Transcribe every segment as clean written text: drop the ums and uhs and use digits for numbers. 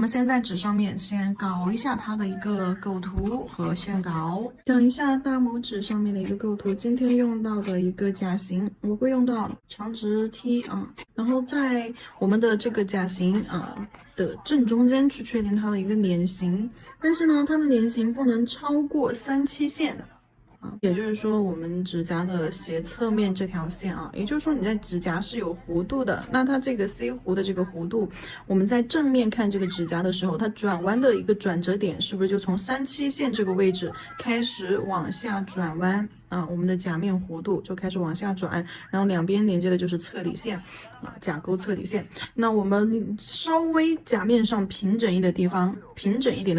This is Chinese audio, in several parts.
们先在纸上面先搞一下它的一个构图和线稿，讲一下大拇指上面的一个构图。今天用到的一个甲型，我会用到长直梯啊，然后在我们的这个甲型的正中间去确定它的一个脸型，但是呢，它的脸型不能超过3/7线。也就是说，我们指甲的斜侧面这条线啊，也就是说你在指甲是有弧度的，那它这个 C 弧的这个弧度，我们在正面看这个指甲的时候，它转弯的一个转折点是不是就从3/7线这个位置开始往下转弯啊？我们的甲面弧度就开始往下转，然后两边连接的就是侧理线啊，甲沟侧理线。那我们稍微甲面上平整一点的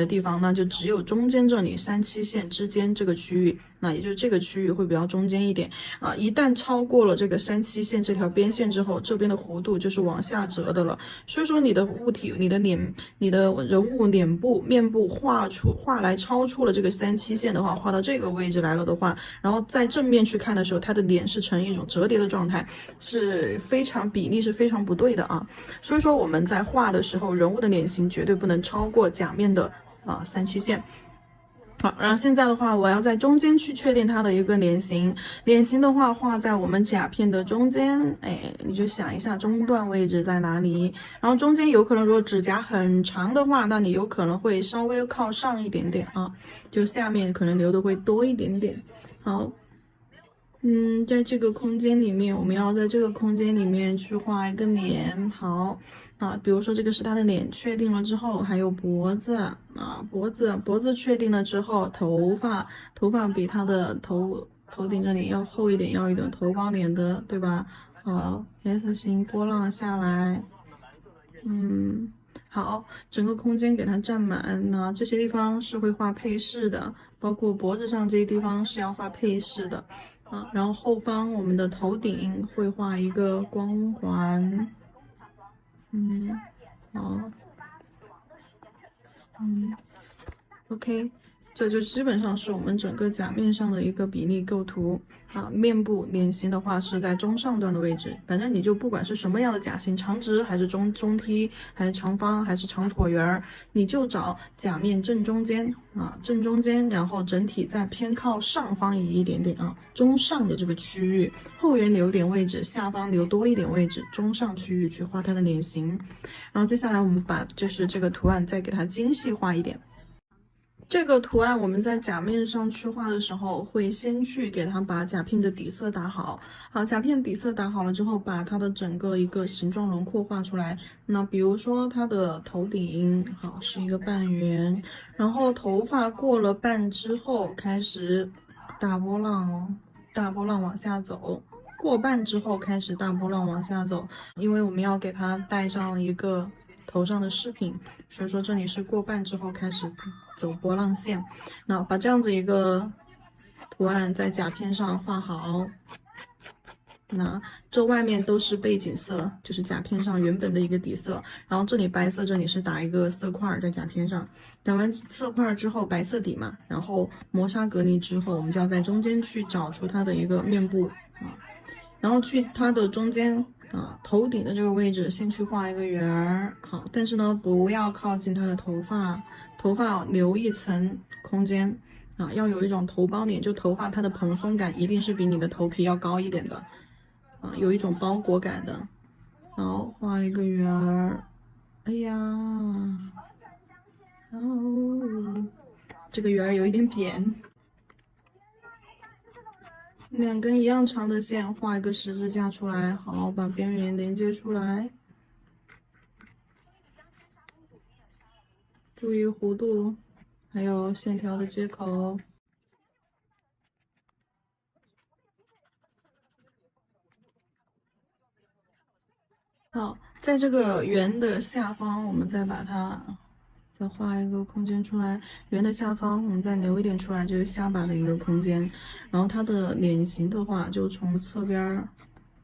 地方，那就只有中间这里3/7线之间这个区域。那也就是这个区域会比较中间一点啊，一旦超过了这个3/7线这条边线之后，这边的弧度就是往下折的了。所以说你的物体、你的脸、你的人物脸部、面部画来超出了这个3/7线的话，画到这个位置来了的话，然后在正面去看的时候，它的脸是呈一种折叠的状态，是非常比例是非常不对的啊。所以说我们在画的时候，人物的脸型绝对不能超过甲面的3/7线。好，然后现在的话，我要在中间去确定它的一个脸型。脸型的话，画在我们甲片的中间，哎，你就想一下中段位置在哪里。然后中间有可能，如果指甲很长的话，那你有可能会稍微靠上一点点啊，就下面可能留的会多一点点。好，在这个空间里面，我们要在这个空间里面去画一个脸。好。比如说这个是他的脸，确定了之后，还有脖子脖子确定了之后，头发比他的头顶这里要厚一点，要一点头高脸的，对吧？好，S 型波浪下来，好，整个空间给它占满。那这些地方是会画配饰的，包括脖子上这些地方是要画配饰的然后后方我们的头顶会画一个光环。好，OK，这就基本上是我们整个甲面上的一个比例构图面部脸型的话是在中上段的位置，反正你就不管是什么样的甲型，长直还是中梯，还是长方还是长椭圆，你就找甲面正中间正中间，然后整体再偏靠上方移一点点中上的这个区域，后缘留点位置，下方留多一点位置，中上区域去画它的脸型。然后接下来我们把就是这个图案再给它精细化一点。这个图案我们在甲面上去画的时候，会先去给它把甲片的底色打好。好，甲片底色打好了之后，把它的整个一个形状轮廓画出来。那比如说它的头顶，好，是一个半圆，然后头发过了半之后，开始大波浪往下走。过半之后开始大波浪往下走，因为我们要给它带上一个头上的饰品，所以说这里是过半之后开始走波浪线。那把这样子一个图案在甲片上画好，那这外面都是背景色，就是甲片上原本的一个底色，然后这里白色，这里是打一个色块在甲片上，打完色块之后白色底嘛，然后磨砂隔离之后，我们就要在中间去找出它的一个面部然后去它的中间头顶的这个位置先去画一个圆儿，好，但是呢不要靠近它的头发留一层空间要有一种头包脸，就头发它的蓬松感一定是比你的头皮要高一点的有一种包裹感的。好，画一个圆儿，哎呀，这个圆儿有一点扁。两根一样长的线画一个十字架出来，好，把边缘连接出来，注意弧度，还有线条的接口。好，在这个圆的下方，我们再把它再画一个空间出来。圆的下方，我们再留一点出来，就是下巴的一个空间。然后它的脸型的话，就从侧边儿，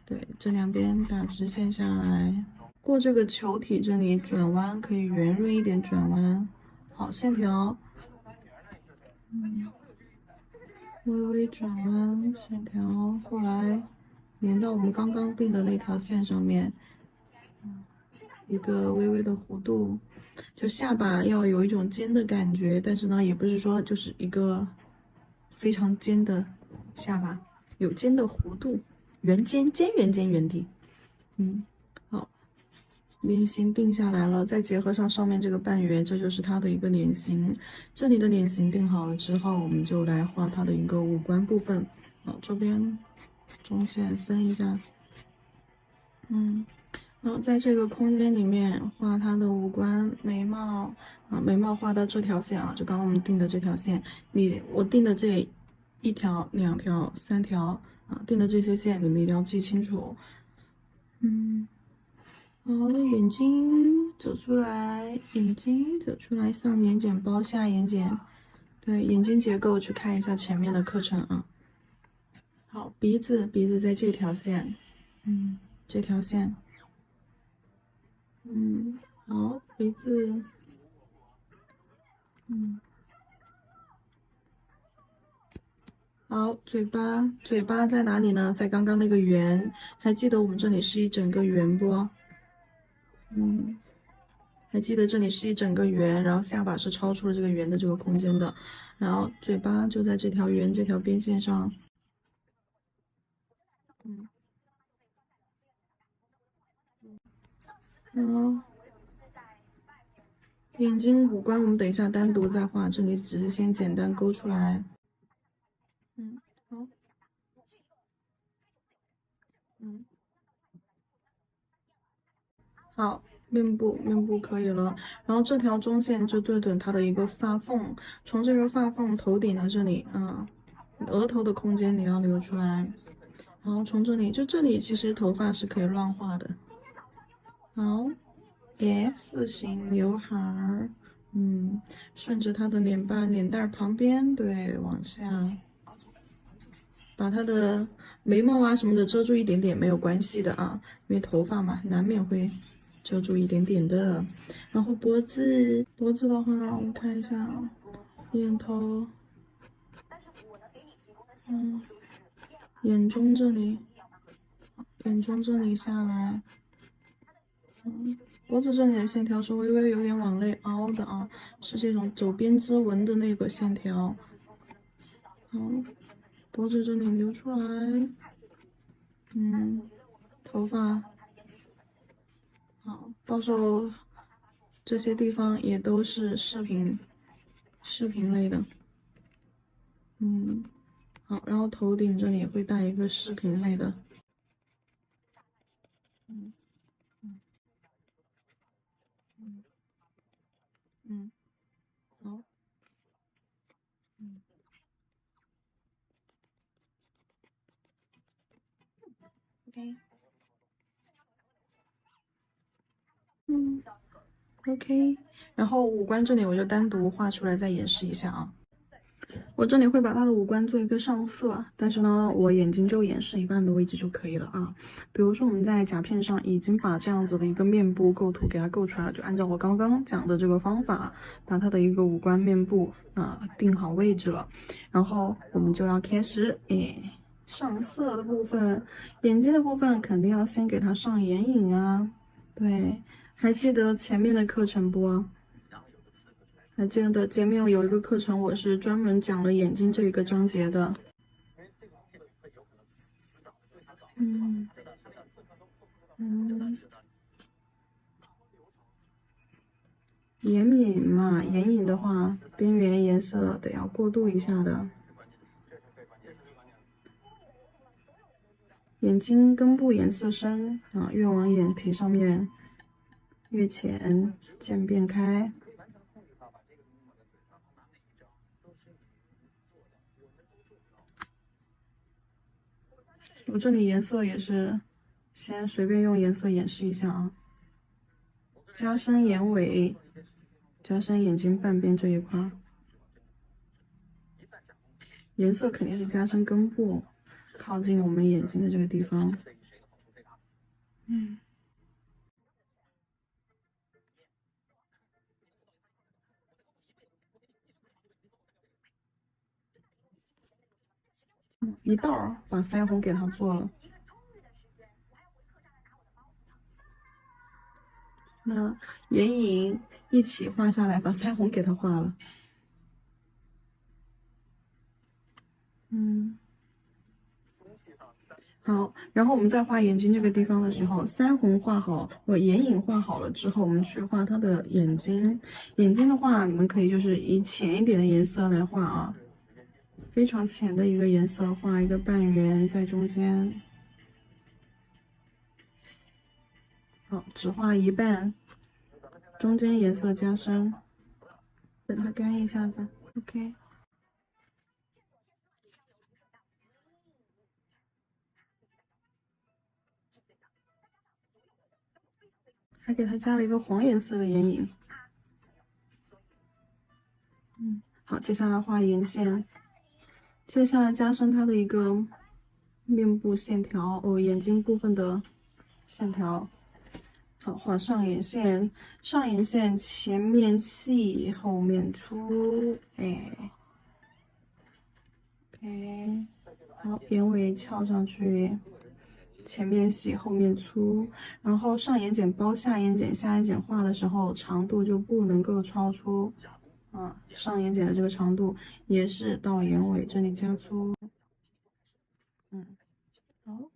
对，这两边打直线下来，过这个球体这里转弯，可以圆润一点转弯。好，线条，微微转弯，线条过来，连到我们刚刚定的那条线上面。一个微微的弧度，就下巴要有一种尖的感觉，但是呢，也不是说就是一个非常尖的下巴，有尖的弧度，圆尖尖圆尖圆地。好，脸型定下来了，再结合上面这个半圆，这就是它的一个脸型。这里的脸型定好了之后，我们就来画它的一个五官部分。这边中线分一下，然后在这个空间里面画它的五官，眉毛眉毛画到这条线就刚刚我们定的这条线，我定的这1条、2条、3条定的这些线你们一定要记清楚。好，眼睛走出来，眼睛走出来，上眼睑包，下眼睑。对，眼睛结构去看一下前面的课程啊。好，鼻子在这条线，这条线。好，鼻子，好，嘴巴在哪里呢？在刚刚那个圆，还记得我们这里是一整个圆不？还记得这里是一整个圆，然后下巴是超出了这个圆的这个空间的，然后嘴巴就在这条圆这条边线上。眼睛五官我们等一下单独再画，这里只是先简单勾出来。好。好，面部可以了，然后这条中线就对准它的一个发缝，从这个发缝头顶的这里额头的空间你要留出来，然后从这里这里其实头发是可以乱画的。好，S 型刘海儿，顺着它的脸蛋儿旁边，对，往下，把它的眉毛什么的遮住一点点没有关系的因为头发嘛，难免会遮住一点点的。然后脖子的话，我们看一下眼头，眼中这里下来，脖子这里的线条是微微有点往内凹的是这种走编织纹的那个线条。好，脖子这里留出来，头发，好，到时候这些地方也都是视频类的，好，然后头顶这里会带一个视频类的，好，OK，OK，然后五官这里我就单独画出来再演示一下我这里会把它的五官做一个上色，但是呢，我眼睛就演示一半的位置就可以了比如说我们在甲片上已经把这样子的一个面部构图给它构出来了，就按照我刚刚讲的这个方法，把它的一个五官面部定好位置了，然后我们就要开始上色的部分，眼睛的部分肯定要先给它上眼影对，还记得前面的课程不？还记得前面有一个课程，我是专门讲了眼睛这一个章节的。眼影嘛，眼影的话，边缘颜色得要过渡一下的。眼睛根部颜色深越往眼皮上面越浅，渐变开。我这里颜色也是先随便用颜色演示一下加深眼尾，加深眼睛半边这一块，颜色肯定是加深根部，靠近我们眼睛的这个地方。一道把腮红给它做了。那眼影一起画下来，把腮红给它画了。好，然后我们在画眼睛这个地方的时候，腮红画好，眼影画好了之后，我们去画它的眼睛。眼睛的话，你们可以就是以浅一点的颜色来画啊，非常浅的一个颜色，画一个半圆在中间。好，只画一半，中间颜色加深，等它干一下子。OK。还给它加了一个黄颜色的眼影。好，接下来画眼线，接下来加深它的一个面部线条眼睛部分的线条。好，画上眼线，上眼线前面细，后面粗，哎 ，OK， 好，眼尾翘上去。前面细后面粗，然后上眼睑包下眼睑，下眼睑画的时候长度就不能够超出上眼睑的这个长度，也是到眼尾这里加粗。好，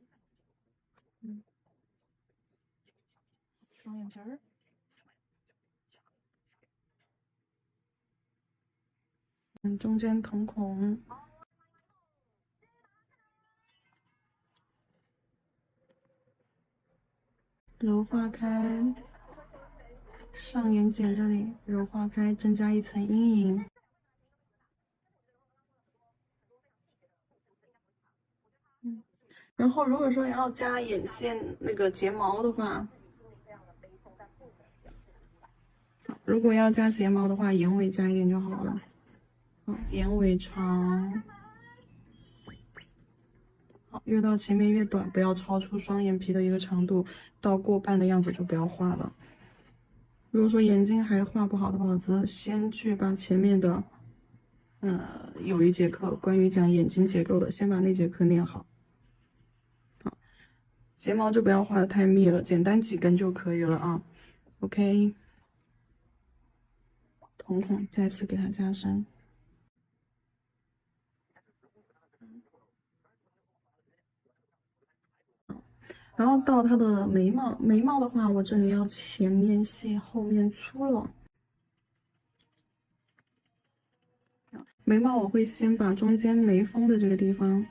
双眼皮儿，中间瞳孔。柔化开，上眼睑这里柔化开，增加一层阴影。然后如果说要加眼线那个睫毛的话，如果要加睫毛的话，眼尾加一点就好了。眼尾长。好，越到前面越短，不要超出双眼皮的一个长度，到过半的样子就不要画了。如果说眼睛还画不好的话，则先去把前面的，有一节课关于讲眼睛结构的，先把那节课念好。好，睫毛就不要画的太密了，简单几根就可以了啊。OK， 瞳孔再次给它加深。然后到它的眉毛，眉毛的话，我这里要前面细，后面粗了。眉毛我会先把中间眉峰的这个地方，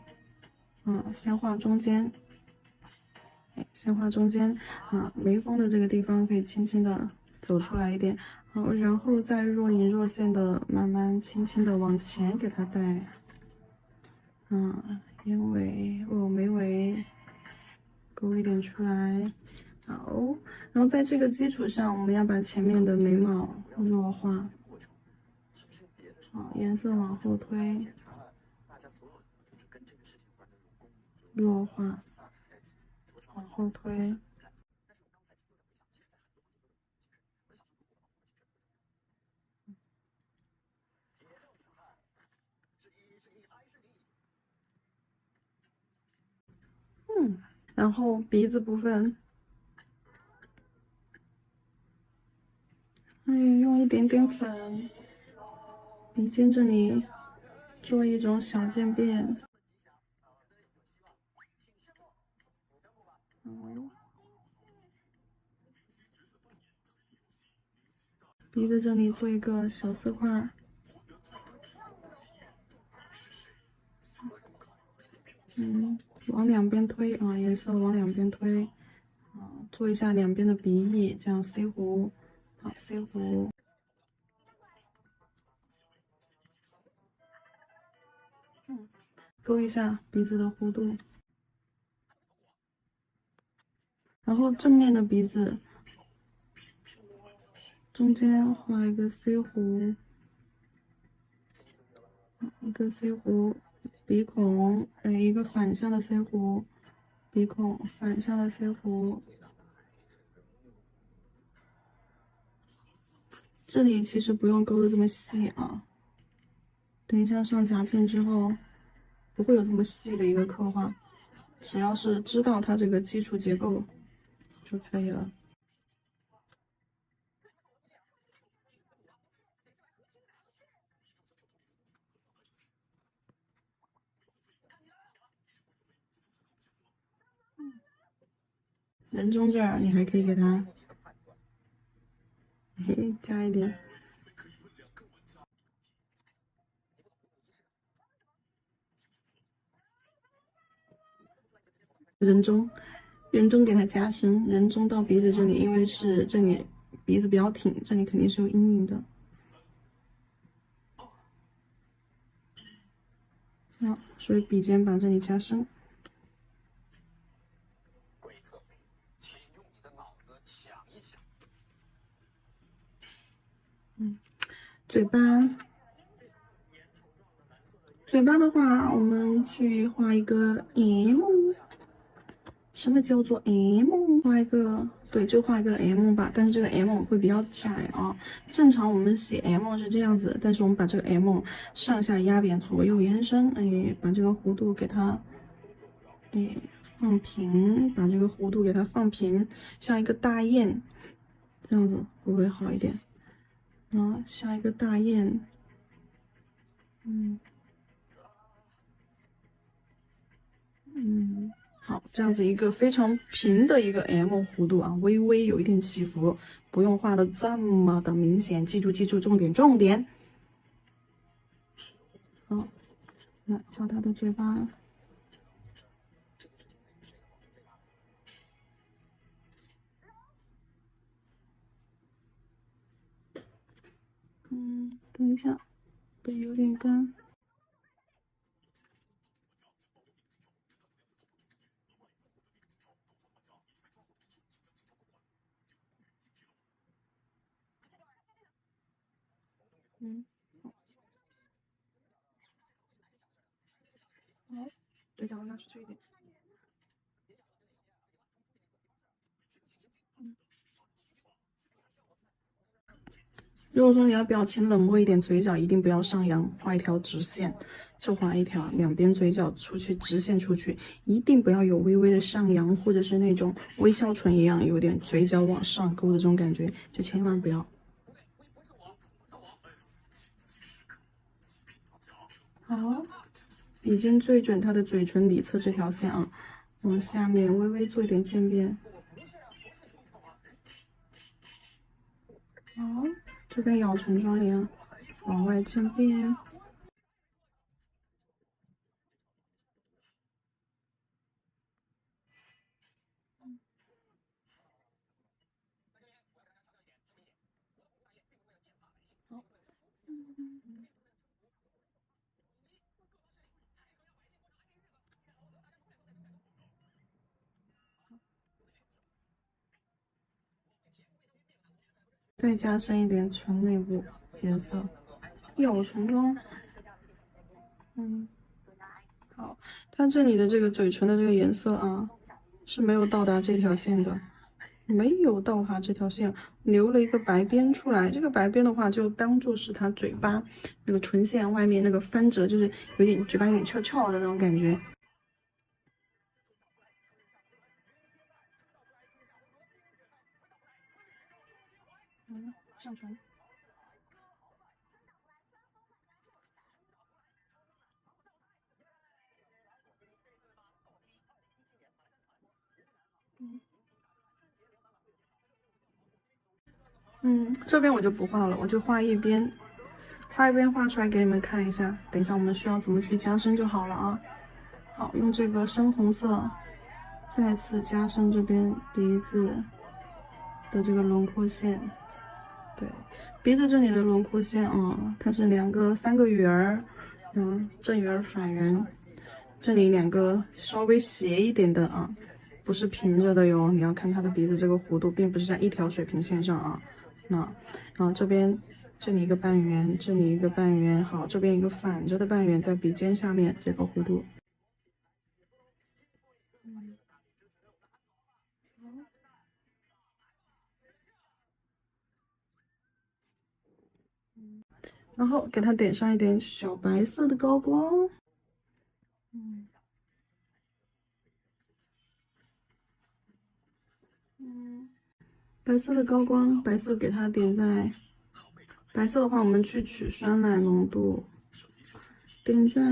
先画中间，先画中间，眉峰的这个地方可以轻轻的走出来一点，好，然后再若隐若现的慢慢轻轻的往前给它带，眼尾，眉尾。勾一点出来，好，然后在这个基础上，我们要把前面的眉毛弱化，好，颜色往后推，弱化，往后推，然后鼻子部分，用一点点粉，鼻尖这里做一种小渐变，鼻子这里做一个小色块。往两边推颜色往两边推，做一下两边的鼻翼，这样 C 弧，C 弧，勾一下鼻子的弧度，然后正面的鼻子中间画一个 C 弧，一个 C 弧，鼻孔，一个反向的 C 弧，鼻孔反向的 C 弧。这里其实不用勾的这么细啊，等一下上甲片之后不会有这么细的一个刻画，只要是知道它这个基础结构就可以了。人中这儿你还可以给它，加一点。人中给它加深，人中到鼻子这里，因为是这里鼻子比较挺，这里肯定是有阴影的。好，所以笔尖把这里加深。嘴巴的话，我们去画一个 M。什么叫做 M？ 画一个，对，就画一个 M 吧。但是这个 M 会比较窄啊。正常我们写 M 是这样子，但是我们把这个 M 上下压扁，左右延伸，把这个弧度给它，放平，把这个弧度给它放平，像一个大雁，这样子会不会好一点？像一个大雁，好，这样子一个非常平的一个 M 弧度啊，微微有一点起伏，不用画的这么的明显。记住，重点。好，那敲他的嘴巴。等一下，笔有点干。好，嘴角拉出去一点。如果说你要表情冷漠一点，嘴角一定不要上扬，画一条直线，就画一条，两边嘴角出去直线出去，一定不要有微微的上扬，或者是那种微笑唇一样有点嘴角往上勾的这种感觉，就千万不要。好，笔尖对准它的嘴唇里侧这条线啊，往下面微微做一点渐变。好，就跟咬唇妆一样，往外渐变。再加深一点唇内部颜色，咬唇妆。好，它这里的这个嘴唇的这个颜色啊，是没有到达这条线的，没有到达这条线，留了一个白边出来。这个白边的话，就当做是它嘴巴那个唇线外面那个翻折，就是有点嘴巴有点翘翘的那种感觉。上唇。这边我就不画了，我就画一边，画出来给你们看一下。等一下我们需要怎么去加深就好了啊。好，用这个深红色再次加深这边鼻子的这个轮廓线。对，鼻子这里的轮廓线啊，它是3个圆儿，正圆反圆，这里2个稍微斜一点的啊，不是平着的哟。你要看它的鼻子这个弧度，并不是在一条水平线上啊。然后这里一个半圆，这里一个半圆，好，这边一个反着的半圆在鼻尖下面这个弧度。然后给它点上一点小白色的高光。白色的高光，白色给它点在，白色的话我们去取酸奶浓度，点在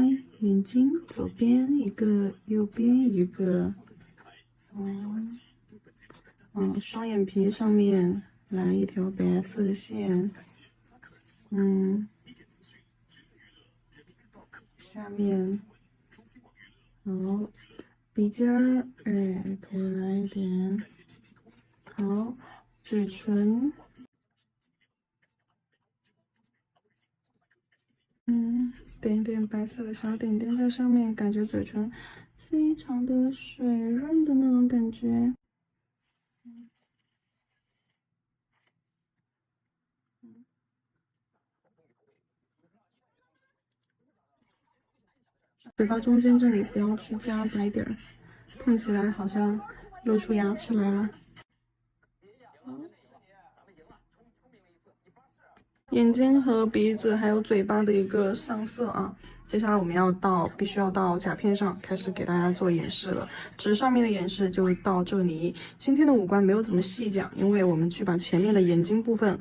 眼睛左边一个，右边一个，双眼皮上面来一条白色的线，下面，好，鼻尖儿，哎，可以来一点，好，嘴唇，点一点白色的小点点在上面，感觉嘴唇非常的水润的那种感觉。嘴巴中间这里不要去加白点儿，看起来好像露出牙齿来了。眼睛和鼻子还有嘴巴的一个上色啊，接下来我们必须要到甲片上开始给大家做演示了。纸上面的演示就到这里。今天的五官没有怎么细讲，因为我们去把前面的眼睛部分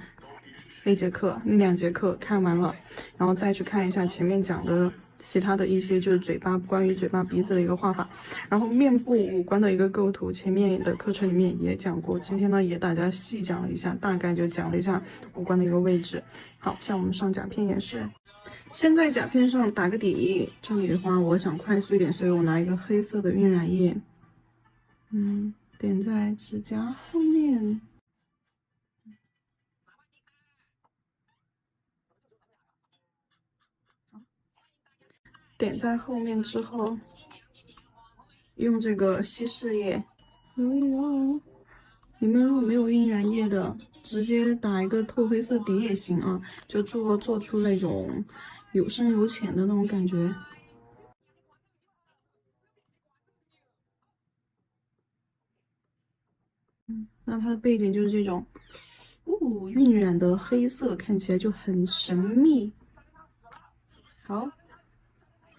那2节课看完了，然后再去看一下前面讲的其他的一些就是关于嘴巴鼻子的一个画法，然后面部五官的一个构图，前面的课程里面也讲过，今天呢也大家细讲了一下，大概就讲了一下五官的一个位置。好，像我们上甲片也是，先在甲片上打个底，这里的话我想快速一点，所以我拿一个黑色的晕染液，点在指甲后面。点在后面之后，用这个稀释液揉一揉。你们如果没有晕染液的，直接打一个透黑色底也行啊，就做出那种有深有浅的那种感觉。那它的背景就是这种，晕染的黑色，看起来就很神秘。好。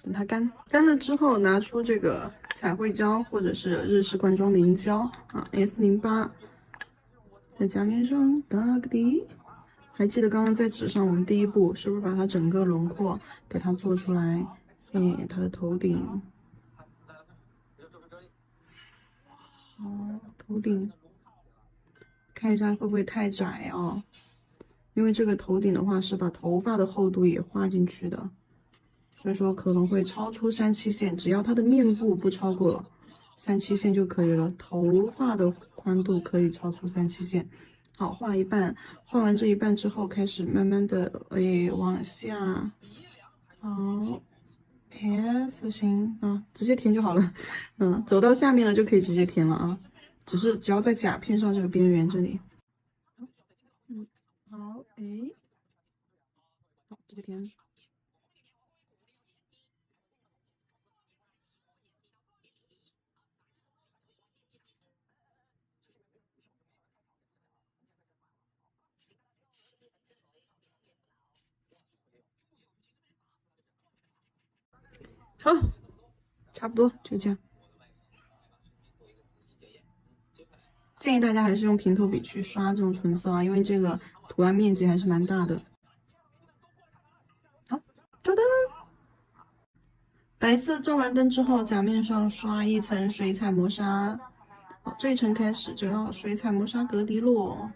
等它干了之后，拿出这个彩绘胶或者是日式罐装凝胶啊 S08，在甲面上打个底。还记得刚刚在纸上我们第一步是不是把它整个轮廓给它做出来？它的头顶，头顶，看一下会不会太窄啊？因为这个头顶的话是把头发的厚度也画进去的。所以说可能会超出3/7线，只要它的面部不超过3/7线就可以了。头发的宽度可以超出3/7线。好，画一半，画完这一半之后，开始慢慢的往下，好 S 型啊，直接填就好了。走到下面了就可以直接填了啊，只要在甲片上这个边缘这里。好，好，直接填。好，差不多就这样。建议大家还是用平头笔去刷这种唇色啊，因为这个图案面积还是蛮大的。好，照灯。白色照完灯之后，甲面上刷一层水彩磨砂。好，这一层开始就要水彩磨砂隔离落。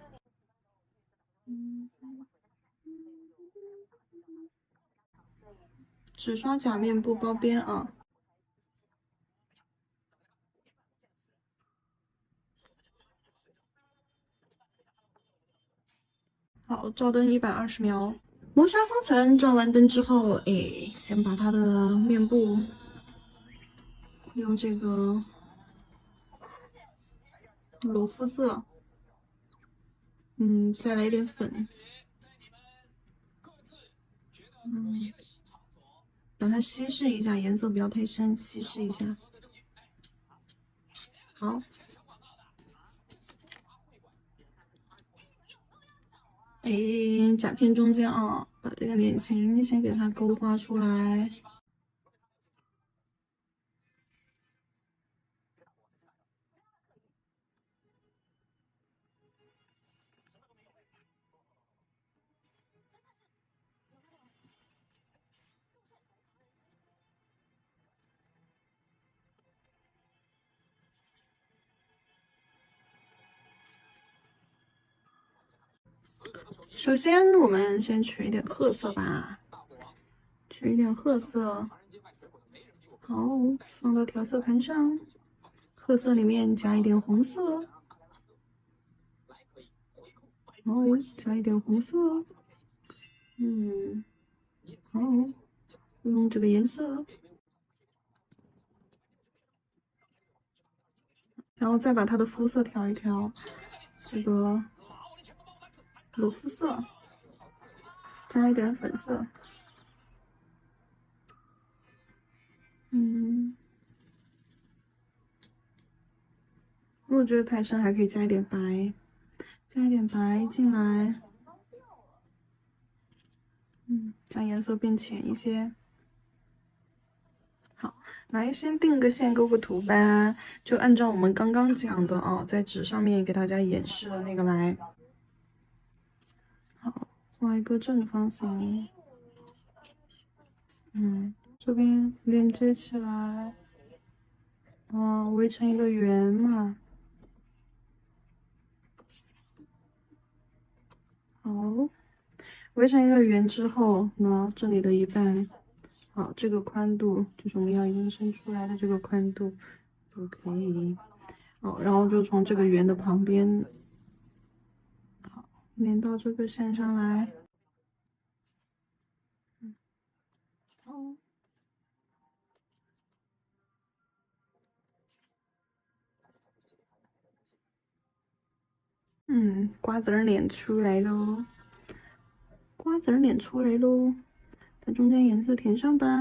只刷甲面不包边啊。好，照灯120秒。磨砂封层照完灯之后，先把它的面部用这个裸肤色，再来一点粉，把它稀释一下，颜色不要太深，稀释一下。好，甲片中间啊，把这个脸型先给它勾画出来。首先，我们先取一点褐色吧，取一点褐色，好，放到调色盘上。褐色里面加一点红色，好，加一点红色，好，用这个颜色，然后再把它的肤色调一调，这个裸肤色，加一点粉色，如果觉得太深，还可以加一点白，加一点白进来，让颜色变浅一些。好，来先定个线，勾个图吧，就按照我们刚刚讲的啊，在纸上面给大家演示的那个来。好，画一个正方形，这边连接起来，围成一个圆嘛。好，围成一个圆之后呢，这里的一半，好，这个宽度就是我们要延伸出来的这个宽度就可以。好，然后就从这个圆的旁边，好，连到这个线上来。好。瓜子脸出来喽，瓜子脸出来喽，把中间颜色填上吧。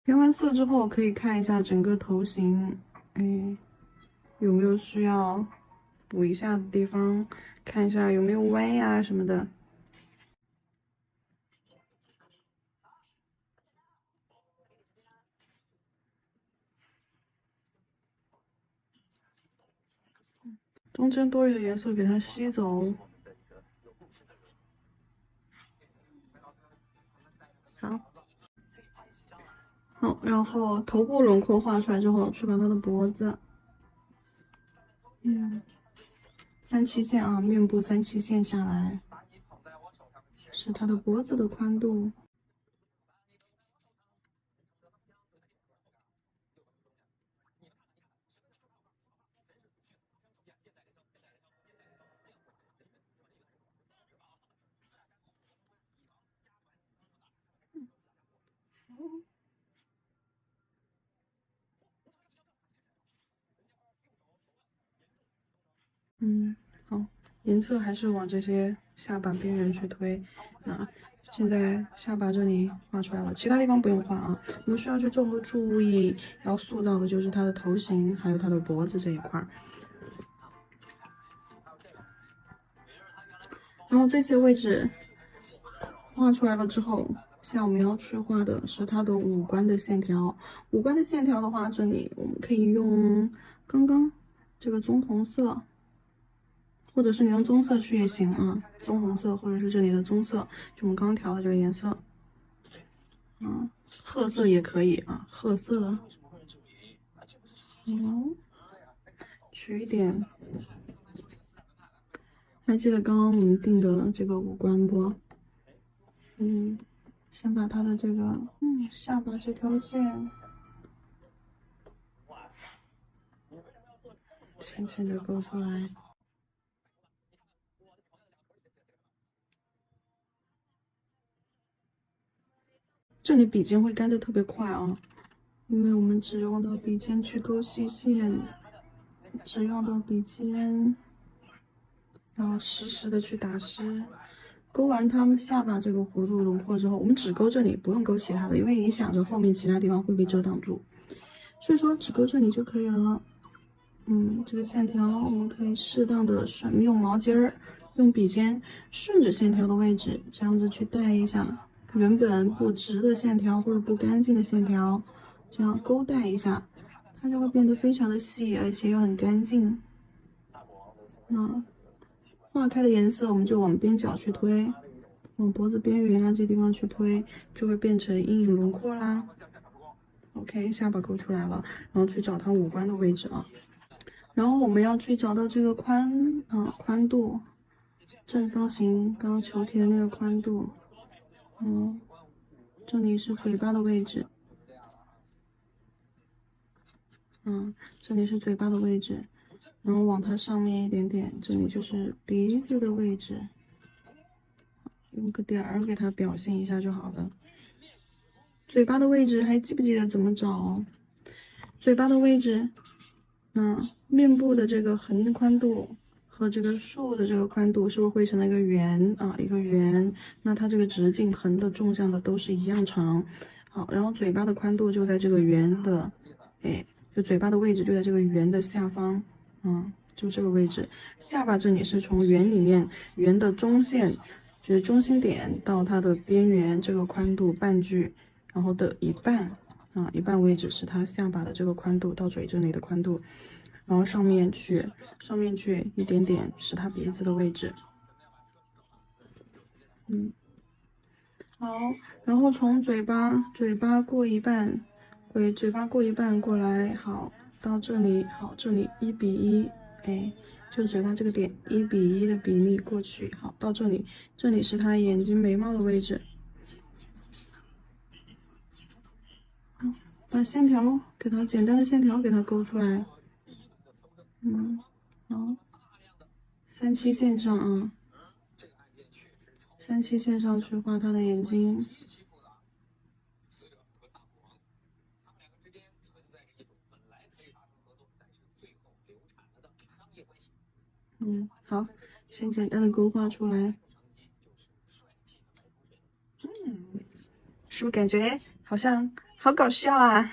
填完色之后，可以看一下整个头型，有没有需要补一下的地方，看一下有没有歪呀什么的。中间多余的颜色给它吸走。好，然后头部轮廓画出来之后，去把它的脖子，三七线啊，面部三七线下来，是它的脖子的宽度。好，颜色还是往这些下巴边缘去推。那现在下巴这里画出来了，其他地方不用画啊。我们需要去注意，要塑造的就是它的头型，还有它的脖子这一块。然后这些位置画出来了之后，现在我们要去画的是它的五官的线条。五官的线条的话，这里我们可以用刚刚这个棕红色。或者是你用棕色去也行啊，棕红色或者是这里的棕色，就我们刚刚调的这个颜色，褐色也可以啊，褐色，取一点，还记得刚刚我们定的这个五官不？先把它的这个下巴这条线浅浅的勾出来。这里笔尖会干得特别快啊，因为我们只用到笔尖去勾细线，只用到笔尖，然后实时的去打湿。勾完它们下巴这个弧度轮廓之后，我们只勾这里，不用勾其他的，因为影响着后面其他地方会被遮挡住，所以说只勾这里就可以了。这个线条我们可以适当的用毛尖儿，用笔尖顺着线条的位置这样子去带一下。原本不直的线条或者不干净的线条，这样勾带一下，它就会变得非常的细，而且又很干净。化开的颜色我们就往边角去推，往脖子边缘啊这地方去推，就会变成阴影轮廓啦。OK， 下巴勾出来了，然后去找它五官的位置啊。然后我们要去找到这个宽度，正方形刚刚球体的那个宽度。这里是嘴巴的位置。这里是嘴巴的位置，然后往它上面一点点，这里就是鼻子的位置，用个点儿给它表现一下就好了。嘴巴的位置还记不记得怎么找？嘴巴的位置，面部的这个横的宽度和这个竖的这个宽度是不是汇成了一个圆啊？一个圆，那它这个直径、横的、纵向的都是一样长。好，然后嘴巴的宽度就在这个圆的，就嘴巴的位置就在这个圆的下方，就这个位置。下巴这里是从圆里面圆的中线，就是中心点到它的边缘这个宽度半距，然后的一半，一半位置是它下巴的这个宽度到嘴这里的宽度，然后上面去一点点是它鼻子的位置。好，然后从嘴巴过一半。嘴巴过一半过来，好，到这里，好，这里1:1，就嘴巴这个点1:1的比例过去，好，到这里，这里是他眼睛眉毛的位置，把线条给它简单的线条给它勾出来，好，3/7线上啊，3/7线上去画他的眼睛。好，先简单的勾画出来。是不是感觉好像好搞笑啊？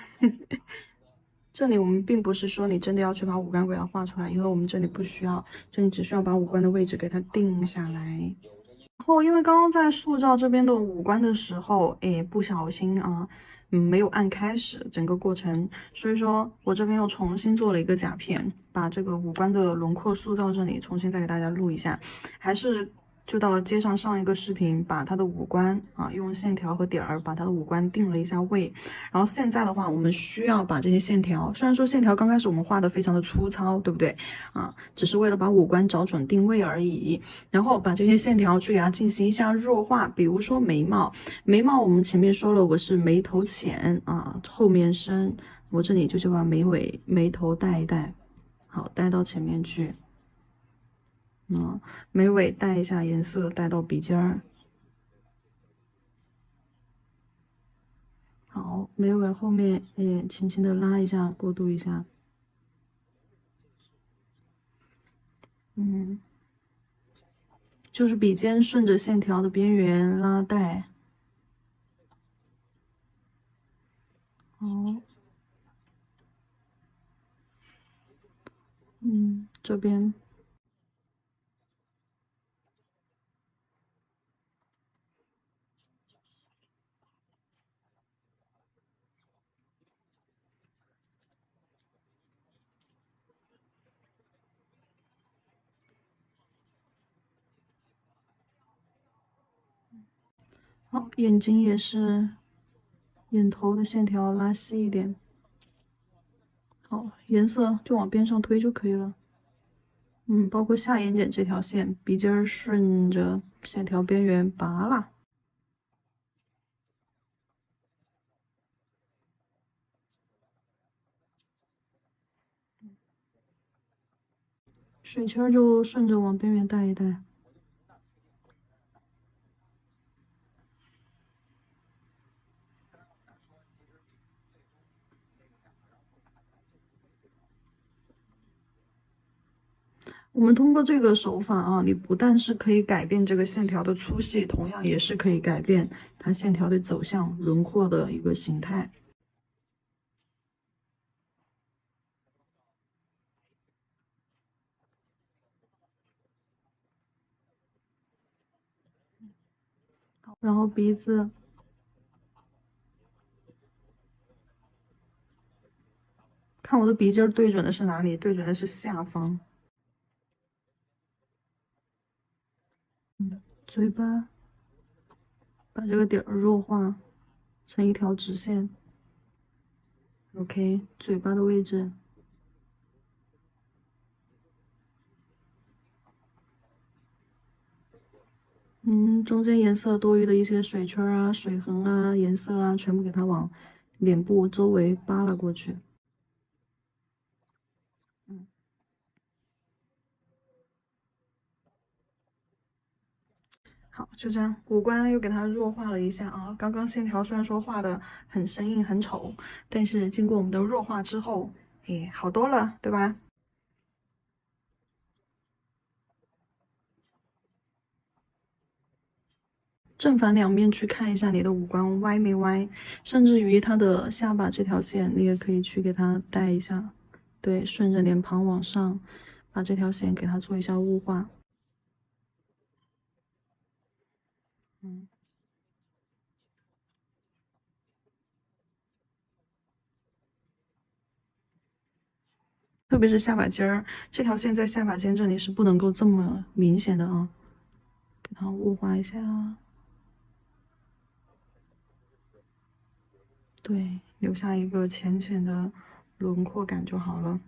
这里我们并不是说你真的要去把五官给它画出来，因为我们这里不需要，这里只需要把五官的位置给它定下来。然后因为刚刚在塑造这边的五官的时候，不小心啊，没有按开始整个过程，所以说我这边又重新做了一个甲片，把这个五官的轮廓塑造这里重新再给大家录一下，还是就到接上上一个视频，把它的五官用线条和点儿把它的五官定了一下位，然后现在的话，我们需要把这些线条，虽然说线条刚开始我们画的非常的粗糙，对不对只是为了把五官找准定位而已，然后把这些线条去给它进行一下弱化，比如说眉毛，我们前面说了我是眉头浅后面深，我这里就把眉头带一带，好，带到前面去。眉尾带一下颜色，带到鼻尖儿。好，眉尾后面也轻轻的拉一下，过渡一下。就是笔尖顺着线条的边缘拉带。好，这边。好，眼睛也是，眼头的线条拉细一点。好，颜色就往边上推就可以了。包括下眼睑这条线，鼻尖儿顺着线条边缘拔啦。水圈就顺着往边缘带一带。我们通过这个手法你不但是可以改变这个线条的粗细，同样也是可以改变它线条的走向、轮廓的一个形态。然后鼻子看我的鼻尖对准的是哪里？对准的是下方。嘴巴，把这个点儿弱化成一条直线。OK， 嘴巴的位置。中间颜色多余的一些水圈啊、水痕啊、颜色啊，全部给它往脸部周围扒拉过去。好，就这样，五官又给它弱化了一下啊。刚刚线条虽然说画的很生硬、很丑，但是经过我们的弱化之后，哎，好多了，对吧？正反两面去看一下你的五官歪没歪，甚至于它的下巴这条线，你也可以去给它带一下，对，顺着脸庞往上，把这条线给它做一下雾化。特别是下巴尖儿，这条线在下巴尖这里是不能够这么明显的啊，给它雾化一下。对，留下一个浅浅的轮廓感就好了。